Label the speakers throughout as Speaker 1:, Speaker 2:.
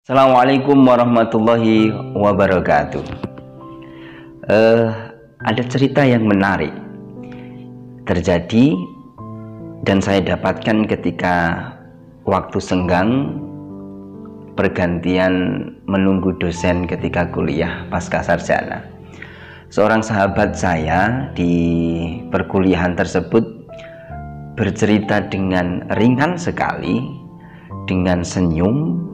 Speaker 1: Assalamualaikum warahmatullahi wabarakatuh. Ada cerita yang menarik terjadi dan saya dapatkan ketika waktu senggang pergantian menunggu dosen ketika kuliah pasca sarjana. Seorang sahabat saya di perkuliahan tersebut bercerita dengan ringan sekali, dengan senyum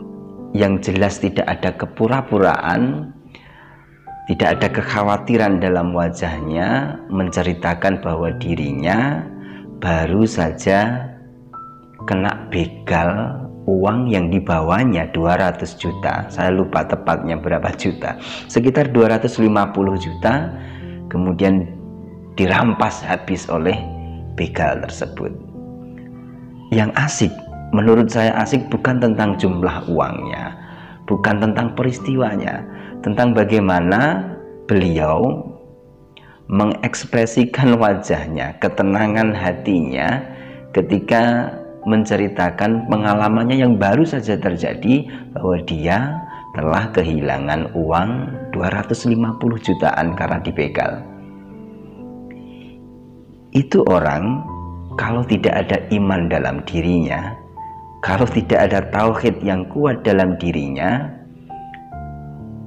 Speaker 1: yang jelas tidak ada kepura-puraan, tidak ada kekhawatiran dalam wajahnya, menceritakan bahwa dirinya baru saja kena begal uang yang dibawanya 200 juta. Saya lupa tepatnya berapa juta, sekitar 250 juta, kemudian dirampas habis oleh begal tersebut. Yang asik, menurut saya asik bukan tentang jumlah uangnya, bukan tentang peristiwanya, tentang bagaimana beliau mengekspresikan wajahnya, ketenangan hatinya ketika menceritakan pengalamannya yang baru saja terjadi, bahwa dia telah kehilangan uang 250 jutaan karena dibegal. Itu orang kalau tidak ada iman dalam dirinya, kalau tidak ada tauhid yang kuat dalam dirinya,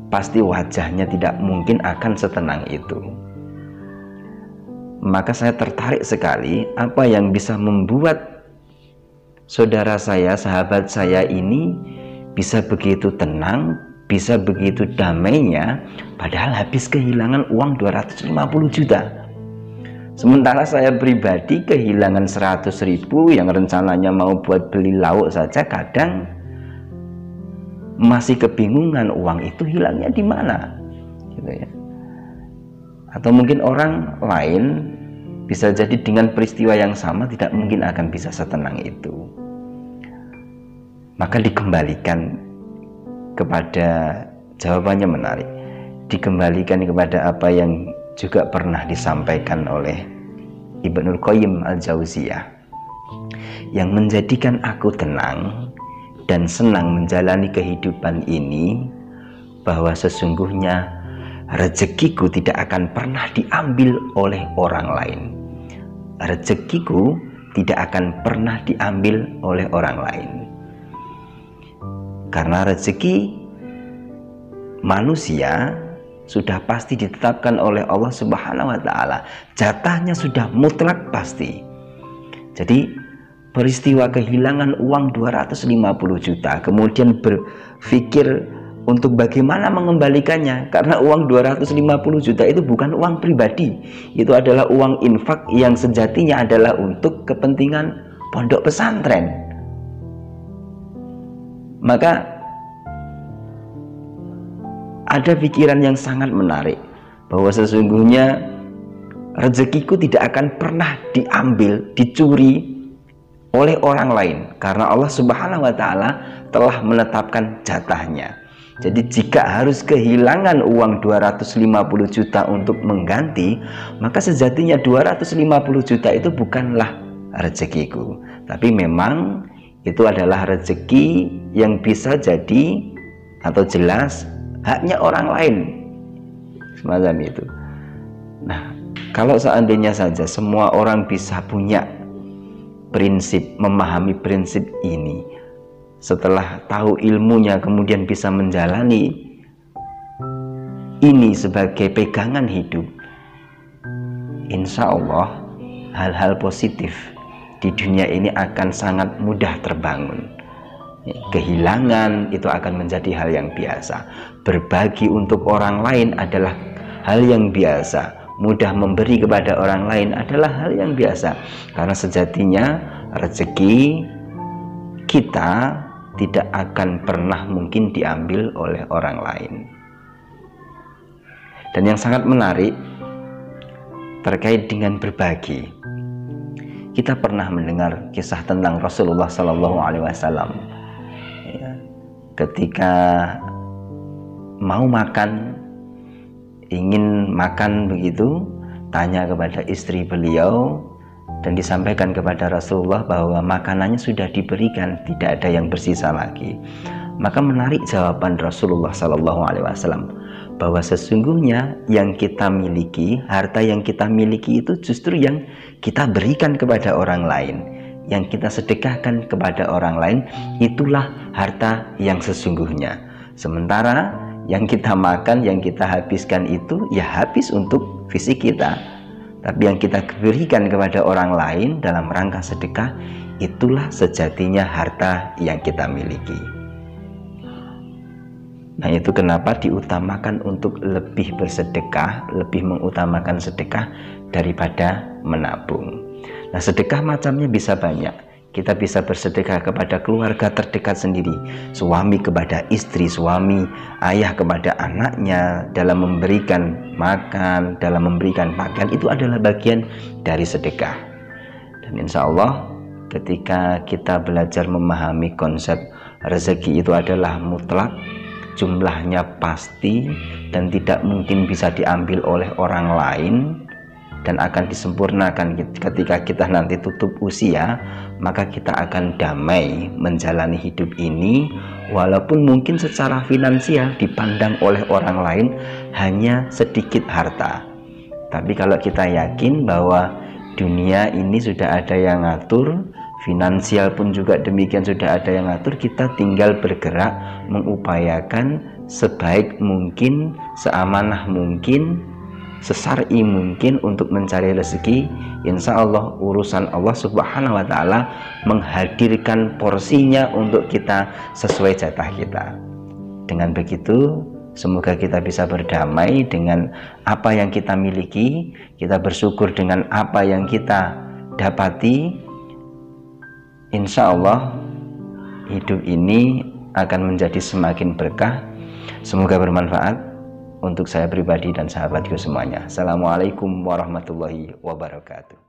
Speaker 1: pasti wajahnya tidak mungkin akan setenang itu. Maka saya tertarik sekali apa yang bisa membuat saudara saya, sahabat saya ini bisa begitu tenang, bisa begitu damainya, padahal habis kehilangan uang 250 juta. Sementara saya pribadi kehilangan 100.000 yang rencananya mau buat beli lauk saja, kadang masih kebingungan uang itu hilangnya di mana, gitu ya. Atau mungkin orang lain bisa jadi dengan peristiwa yang sama tidak mungkin akan bisa setenang itu. Maka dikembalikan kepada, jawabannya menarik, dikembalikan kepada apa yang juga pernah disampaikan oleh Ibnul Qayyim Al-Jauziyah, yang menjadikan aku tenang dan senang menjalani kehidupan ini, bahwa sesungguhnya rezekiku tidak akan pernah diambil oleh orang lain. Rezekiku tidak akan pernah diambil oleh orang lain, karena rezeki manusia sudah pasti ditetapkan oleh Allah Subhanahu wa Ta'ala. Jatahnya sudah mutlak pasti. Jadi peristiwa kehilangan uang 250 juta, kemudian berpikir untuk bagaimana mengembalikannya, karena uang 250 juta itu bukan uang pribadi, itu adalah uang infak yang sejatinya adalah untuk kepentingan pondok pesantren. Maka ada pikiran yang sangat menarik, bahwa sesungguhnya rezekiku tidak akan pernah diambil, dicuri oleh orang lain, karena Allah Subhanahu wa Ta'ala telah menetapkan jatahnya. Jadi jika harus kehilangan uang 250 juta untuk mengganti, maka sejatinya 250 juta itu bukanlah rezekiku, tapi memang itu adalah rezeki yang bisa jadi atau jelas haknya orang lain, semacam itu. Nah, kalau seandainya saja semua orang bisa punya prinsip, memahami prinsip ini, setelah tahu ilmunya kemudian bisa menjalani ini sebagai pegangan hidup, insya Allah hal-hal positif di dunia ini akan sangat mudah terbangun. Kehilangan itu akan menjadi hal yang biasa. Berbagi untuk orang lain adalah hal yang biasa. Mudah memberi kepada orang lain adalah hal yang biasa. Karena sejatinya rezeki kita tidak akan pernah mungkin diambil oleh orang lain. Dan yang sangat menarik terkait dengan berbagi, kita pernah mendengar kisah tentang Rasulullah SAW. Ketika mau makan, ingin makan begitu, tanya kepada istri beliau, dan disampaikan kepada Rasulullah bahwa makanannya sudah diberikan, tidak ada yang bersisa lagi. Maka menarik jawaban Rasulullah SAW bahwa sesungguhnya yang kita miliki, harta yang kita miliki itu justru yang kita berikan kepada orang lain, yang kita sedekahkan kepada orang lain, itulah harta yang sesungguhnya. Sementara yang kita makan, yang kita habiskan itu ya habis untuk fisik kita, tapi yang kita berikan kepada orang lain dalam rangka sedekah, itulah sejatinya harta yang kita miliki. Nah, itu kenapa diutamakan untuk lebih bersedekah, lebih mengutamakan sedekah daripada menabung. Nah, sedekah macamnya bisa banyak. Kita bisa bersedekah kepada keluarga terdekat sendiri, suami kepada istri, suami ayah kepada anaknya, dalam memberikan makan, dalam memberikan pakaian, itu adalah bagian dari sedekah. Dan insya Allah ketika kita belajar memahami konsep rezeki itu adalah mutlak, jumlahnya pasti dan tidak mungkin bisa diambil oleh orang lain, dan akan disempurnakan ketika kita nanti tutup usia, maka kita akan damai menjalani hidup ini, walaupun mungkin secara finansial dipandang oleh orang lain hanya sedikit harta. Tapi kalau kita yakin bahwa dunia ini sudah ada yang ngatur, finansial pun juga demikian sudah ada yang ngatur, kita tinggal bergerak mengupayakan sebaik mungkin, seamanah mungkin, sesar'i mungkin untuk mencari rezeki. Insya Allah urusan Allah Subhanahu wa Ta'ala menghadirkan porsinya untuk kita sesuai jatah kita. Dengan begitu semoga kita bisa berdamai dengan apa yang kita miliki, kita bersyukur dengan apa yang kita dapati. Insya Allah hidup ini akan menjadi semakin berkah. Semoga bermanfaat untuk saya pribadi dan sahabatku semuanya. Assalamualaikum warahmatullahi wabarakatuh.